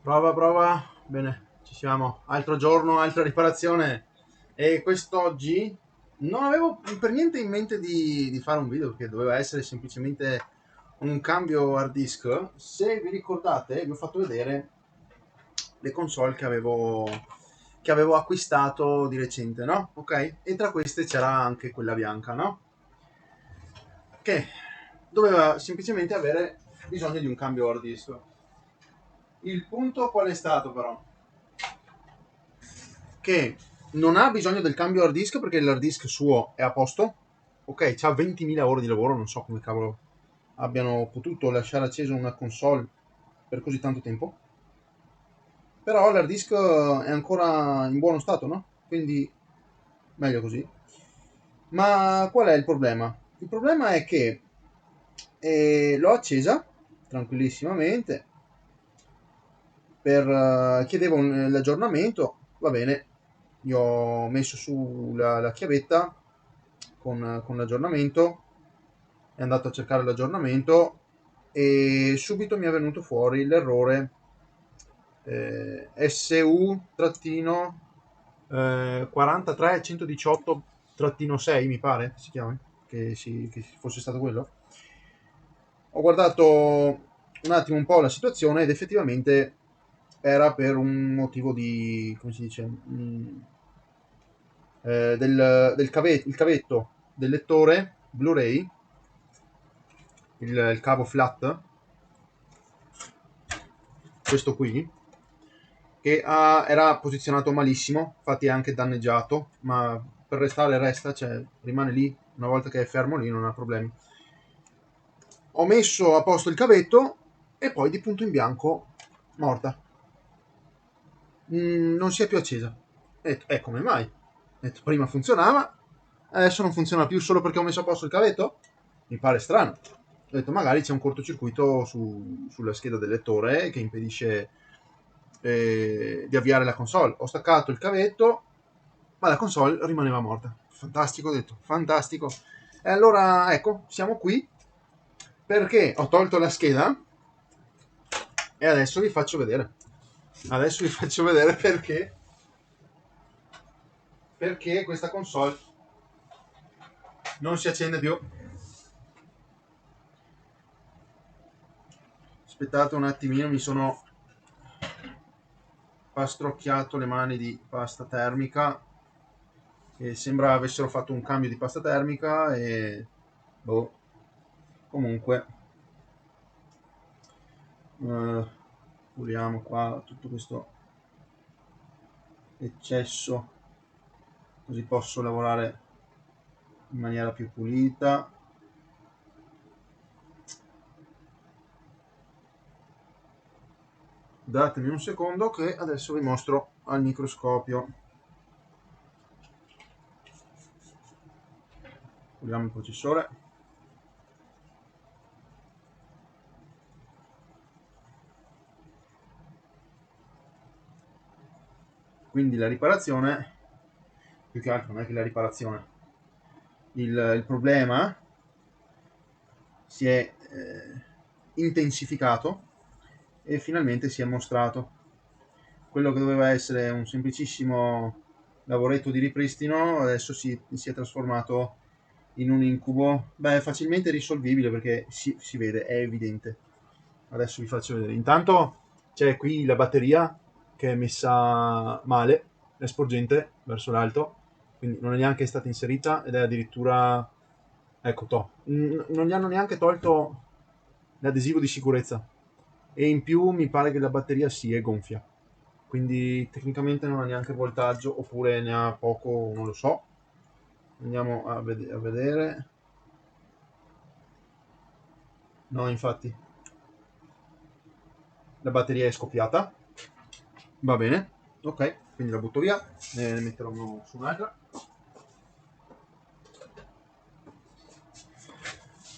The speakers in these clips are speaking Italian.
Prova, prova. Bene, ci siamo. Altro giorno, altra riparazione. E quest'oggi non avevo per niente in mente di fare un video perché doveva essere semplicemente un cambio hard disk. Se vi ricordate, vi ho fatto vedere le console che avevo acquistato di recente, no? Ok? E tra queste c'era anche quella bianca, no? Che doveva semplicemente avere bisogno di un cambio hard disk. Il punto qual è stato però? Che non ha bisogno del cambio hard disk perché l'hard disk suo è a posto. Ok, c'ha 20.000 ore di lavoro, non so come cavolo abbiano potuto lasciare acceso una console per così tanto tempo. Però l'hard disk è ancora in buono stato, no? Quindi meglio così. Ma qual è il problema? Il problema è che l'ho accesa tranquillissimamente chiedevo l'aggiornamento, va bene, gli ho messo su la chiavetta con l'aggiornamento, è andato a cercare l'aggiornamento e subito mi è venuto fuori l'errore SU-43118-6 mi pare si chiami, che fosse stato quello. Ho guardato un attimo un po' la situazione ed effettivamente era per un motivo di, come si dice, il cavetto del lettore Blu-ray, il cavo flat, questo qui, che era posizionato malissimo, infatti è anche danneggiato, ma per restare resta, cioè rimane lì, una volta che è fermo lì non ha problemi. Ho messo a posto il cavetto e poi di punto in bianco morta. Non si è più accesa. Ho detto, come mai? Ho detto, prima funzionava, adesso non funziona più solo perché ho messo a posto il cavetto? Mi pare strano. Ho detto, magari c'è un cortocircuito sulla scheda del lettore che impedisce di avviare la console. Ho staccato il cavetto, ma la console rimaneva morta. Fantastico, ho detto, fantastico. E allora, ecco, siamo qui perché ho tolto la scheda e adesso vi faccio vedere. Adesso vi faccio vedere perché questa console non si accende più. Aspettate un attimino, mi sono pastrocchiato le mani di pasta termica e sembra avessero fatto un cambio di pasta termica e boh, comunque puliamo qua tutto questo eccesso così posso lavorare in maniera più pulita. Datemi un secondo che adesso vi mostro al microscopio. Puliamo il processore. Quindi la riparazione, più che altro non è che la riparazione, il problema si è intensificato e finalmente si è mostrato. Quello che doveva essere un semplicissimo lavoretto di ripristino adesso si è trasformato in un incubo, beh, facilmente risolvibile perché si vede, è evidente. Adesso vi faccio vedere. Intanto c'è qui la batteria che è messa male, è sporgente verso l'alto, quindi non è neanche stata inserita ed è addirittura, ecco, non gli hanno neanche tolto l'adesivo di sicurezza e in più mi pare che la batteria si è gonfia, quindi tecnicamente non ha neanche voltaggio oppure ne ha poco, non lo so. Andiamo a vedere. No, infatti la batteria è scoppiata. Va bene, ok, quindi la butto via, ne metterò su un'altra.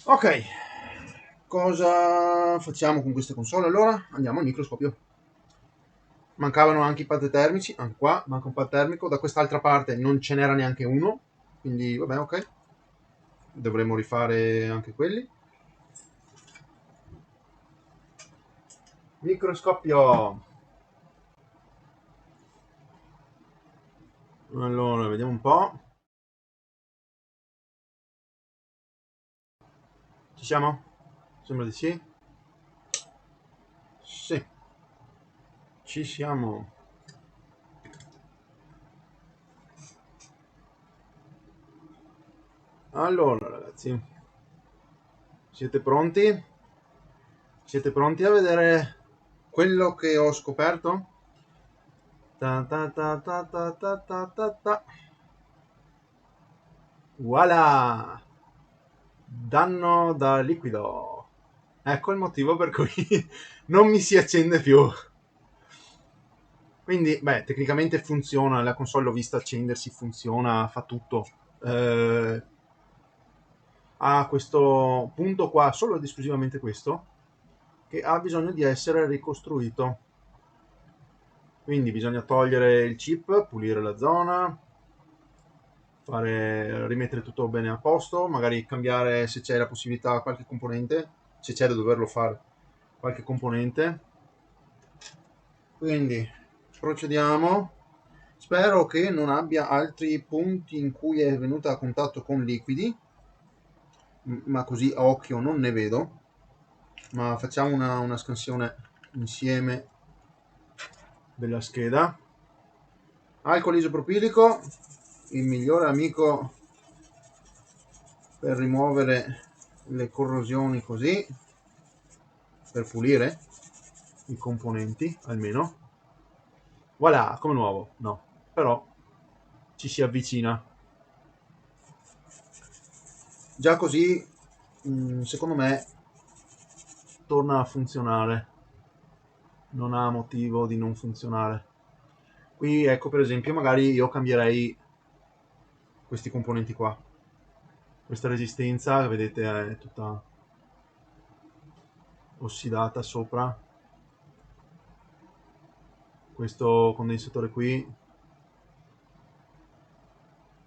Ok, cosa facciamo con queste console allora? Andiamo al microscopio. Mancavano anche i pad termici, anche qua manca un pad termico, da quest'altra parte non ce n'era neanche uno, quindi vabbè, ok, dovremmo rifare anche quelli. Microscopio, Allora, vediamo un po'. Ci siamo? Sembra di sì. Sì, ci siamo. Allora, ragazzi, siete pronti? Siete pronti a vedere quello che ho scoperto? Ta ta ta ta ta ta ta ta ta. Voilà! Danno da liquido. Ecco il motivo per cui non mi si accende più. Quindi, beh, tecnicamente funziona, la console l'ho vista accendersi, funziona, fa tutto. Eh, Ha questo punto qua, solo ed esclusivamente questo, che ha bisogno di essere ricostruito. Quindi bisogna togliere il chip, pulire la zona, rimettere tutto bene a posto, magari cambiare se c'è la possibilità qualche componente, se c'è da doverlo fare qualche componente. Quindi procediamo. Spero che non abbia altri punti in cui è venuta a contatto con liquidi, ma così a occhio non ne vedo. Ma facciamo una scansione insieme della scheda. Alcol isopropilico, il migliore amico per rimuovere le corrosioni, così per pulire i componenti almeno. Voilà, come nuovo. No, però ci si avvicina. Già così, secondo me, torna a funzionare. Non ha motivo di non funzionare. Qui ecco, per esempio, magari io cambierei questi componenti qua. Questa resistenza, vedete, è tutta ossidata sopra. Questo condensatore qui,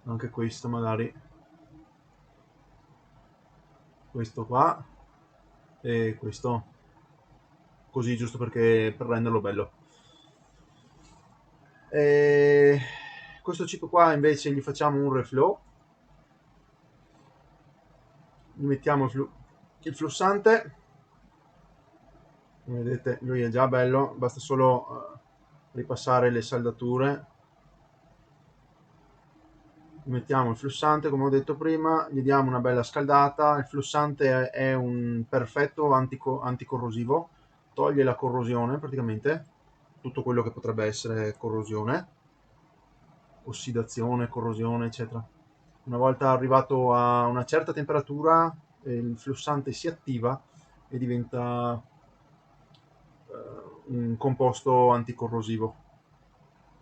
anche questo magari, questo qua e questo, così giusto perché per renderlo bello. E questo chip qua invece gli facciamo un reflow, gli mettiamo il flussante. Come vedete lui è già bello, basta solo ripassare le saldature. Mettiamo il flussante, come ho detto prima, gli diamo una bella scaldata. Il flussante è un perfetto anticorrosivo, toglie la corrosione praticamente, tutto quello che potrebbe essere corrosione, ossidazione, corrosione, eccetera. Una volta arrivato a una certa temperatura, il flussante si attiva e diventa un composto anticorrosivo,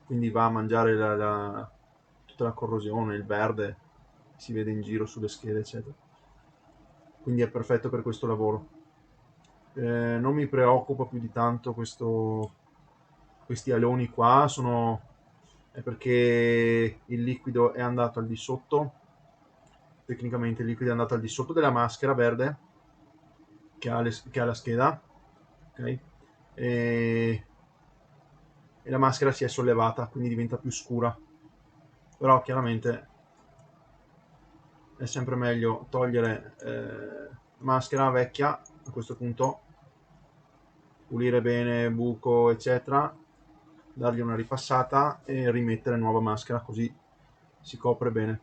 quindi va a mangiare tutta la corrosione, il verde si vede in giro sulle schede, eccetera. Quindi è perfetto per questo lavoro. Non mi preoccupa più di tanto questi aloni qua, è perché il liquido è andato al di sotto, tecnicamente il liquido è andato al di sotto della maschera verde che ha la scheda, ok? E la maschera si è sollevata, quindi diventa più scura. Però chiaramente è sempre meglio togliere maschera vecchia a questo punto, pulire bene buco eccetera, dargli una ripassata e rimettere nuova maschera, così si copre bene.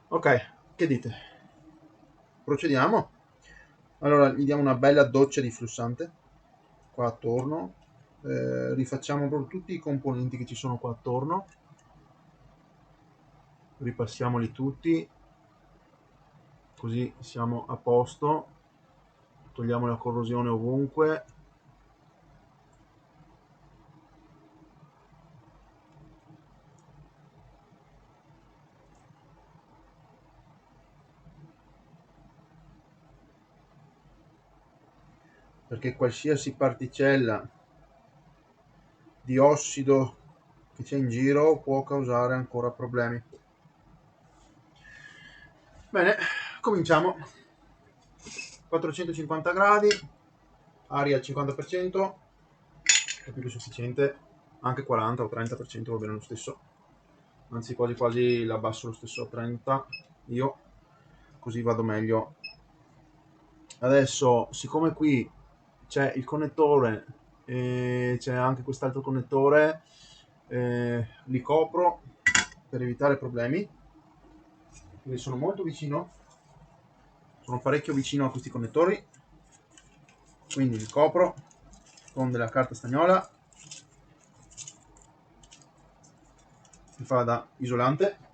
Ok, che dite? Procediamo. Allora gli diamo una bella doccia di flussante qua attorno, rifacciamo proprio tutti i componenti che ci sono qua attorno, ripassiamoli tutti così siamo a posto. Togliamo la corrosione ovunque. Perché qualsiasi particella di ossido che c'è in giro può causare ancora problemi. Bene, cominciamo. 450 gradi, aria al 50%, è più che sufficiente, anche 40 o 30% va bene lo stesso. anzi quasi quasi l'abbasso lo stesso a 30 io, così vado meglio. Adesso, siccome qui c'è il connettore e c'è anche quest'altro connettore, li copro per evitare problemi, quindi sono molto vicino, sono parecchio vicino a questi connettori, quindi li copro con della carta stagnola che fa da isolante.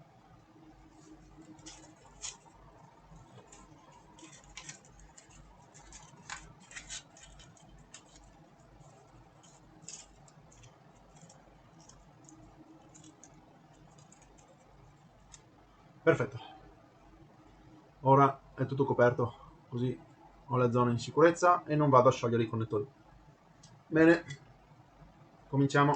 Perfetto, ora è tutto coperto, così ho la zona in sicurezza e non vado a sciogliere i connettori. Bene, cominciamo.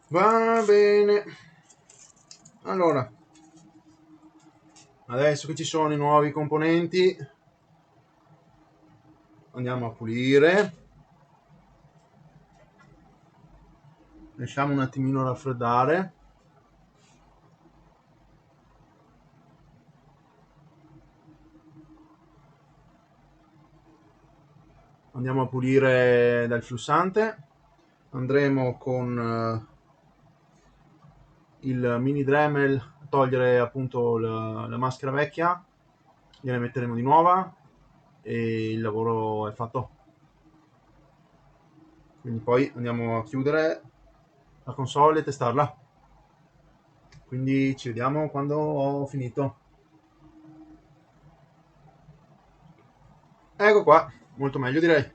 Va bene, allora adesso che ci sono i nuovi componenti andiamo a pulire, lasciamo un attimino raffreddare. Andiamo a pulire dal flussante, andremo con il mini Dremel a togliere appunto la maschera vecchia, gliene metteremo di nuova e il lavoro è fatto. Quindi poi andiamo a chiudere la console e testarla. Quindi ci vediamo quando ho finito. Ecco qua, molto meglio direi.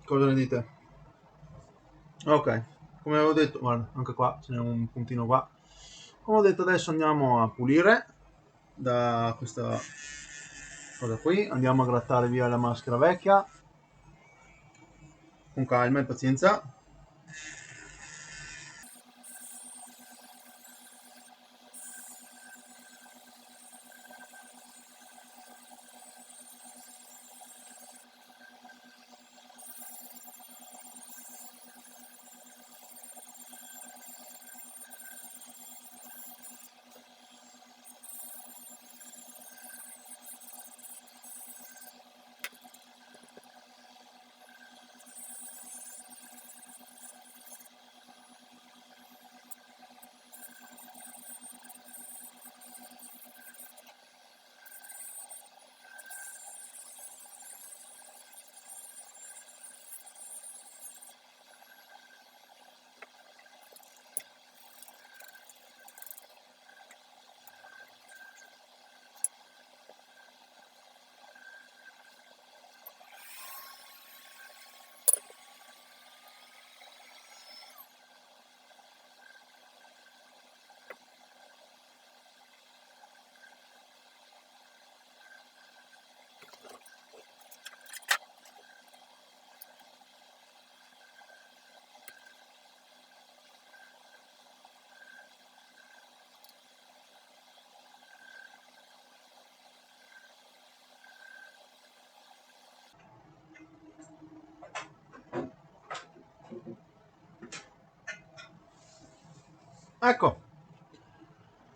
Cosa ne dite? Ok, come avevo detto, guarda, anche qua ce n'è un puntino qua. Come ho detto, adesso andiamo a pulire da questa cosa qui, andiamo a grattare via la maschera vecchia con calma e pazienza. Ecco,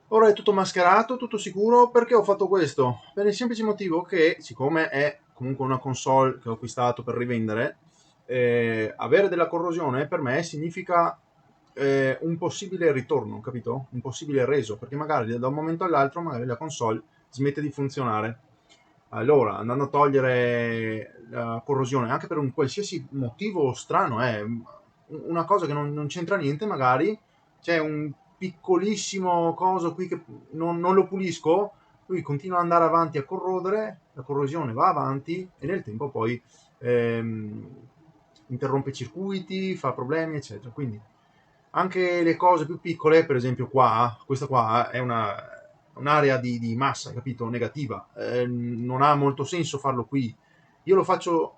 ora è tutto mascherato, tutto sicuro. Perché ho fatto questo? Per il semplice motivo che, siccome è comunque una console che ho acquistato per rivendere, avere della corrosione per me significa un possibile ritorno, capito? Un possibile reso, perché magari da un momento all'altro magari la console smette di funzionare. Allora, andando a togliere la corrosione, anche per un qualsiasi motivo strano, una cosa che non c'entra niente, magari c'è un piccolissimo coso qui che non lo pulisco, lui continua ad andare avanti a corrodere, la corrosione va avanti e nel tempo poi ehm, interrompe i circuiti, fa problemi, eccetera. Quindi anche le cose più piccole, per esempio qua, questa qua è un'area di massa, capito? Negativa. Non ha molto senso farlo qui. Io lo faccio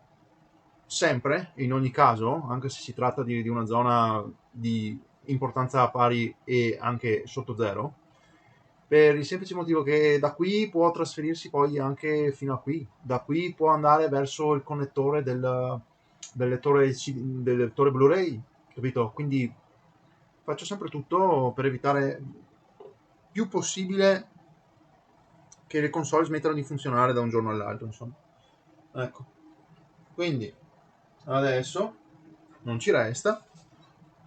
sempre, in ogni caso, anche se si tratta di una zona di importanza pari e anche sotto zero, per il semplice motivo che da qui può trasferirsi poi anche fino a qui. Da qui può andare verso il connettore del lettore Blu-ray, capito? Quindi faccio sempre tutto per evitare più possibile che le console smettano di funzionare da un giorno all'altro, insomma. Ecco. Quindi adesso non ci resta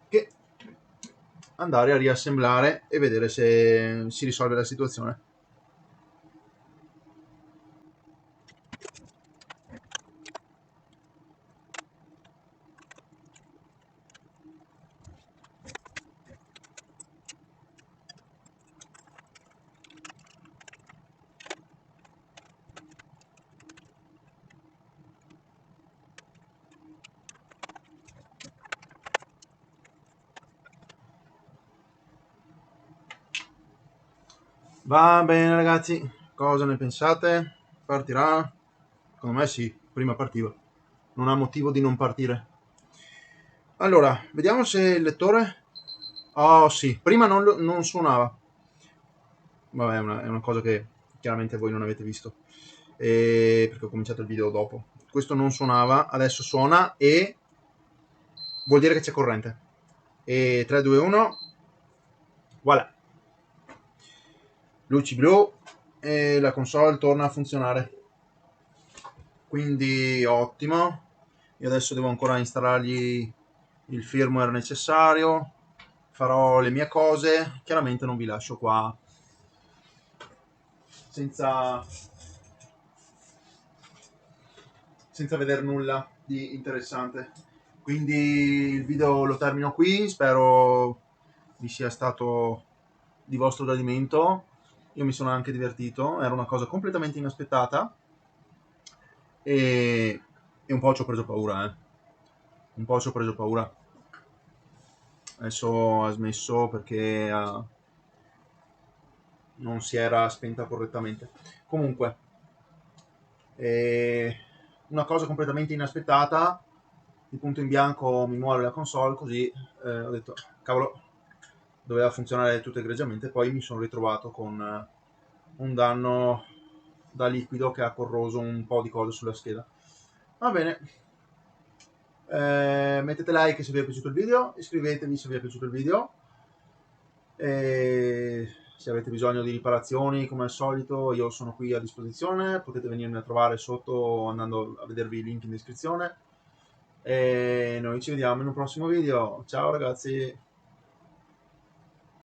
che andare a riassemblare e vedere se si risolve la situazione. Va bene ragazzi, cosa ne pensate? Partirà? Secondo me sì, prima partiva. Non ha motivo di non partire. Allora, vediamo se il lettore... Oh sì, prima non suonava. Vabbè, è una cosa che chiaramente voi non avete visto. Perché ho cominciato il video dopo. Questo non suonava, adesso suona e vuol dire che c'è corrente. E 3, 2, 1, voilà. Luci blu e la console torna a funzionare. Quindi ottimo. Io adesso devo ancora installargli il firmware necessario, farò le mie cose, chiaramente non vi lascio qua senza, senza vedere nulla di interessante. Quindi il video lo termino qui, spero vi sia stato di vostro gradimento. Io mi sono anche divertito, era una cosa completamente inaspettata e un po' ci ho preso paura, un po' ci ho preso paura. Adesso ha smesso perché non si era spenta correttamente. Comunque, eh, una cosa completamente inaspettata, di punto in bianco mi muore la console, così ho detto, cavolo, doveva funzionare tutto egregiamente, poi mi sono ritrovato con un danno da liquido che ha corroso un po' di cose sulla scheda. Va bene, mettete like se vi è piaciuto il video, iscrivetevi se vi è piaciuto il video, e se avete bisogno di riparazioni come al solito io sono qui a disposizione, potete venirmi a trovare sotto andando a vedervi il link in descrizione e noi ci vediamo in un prossimo video. Ciao ragazzi.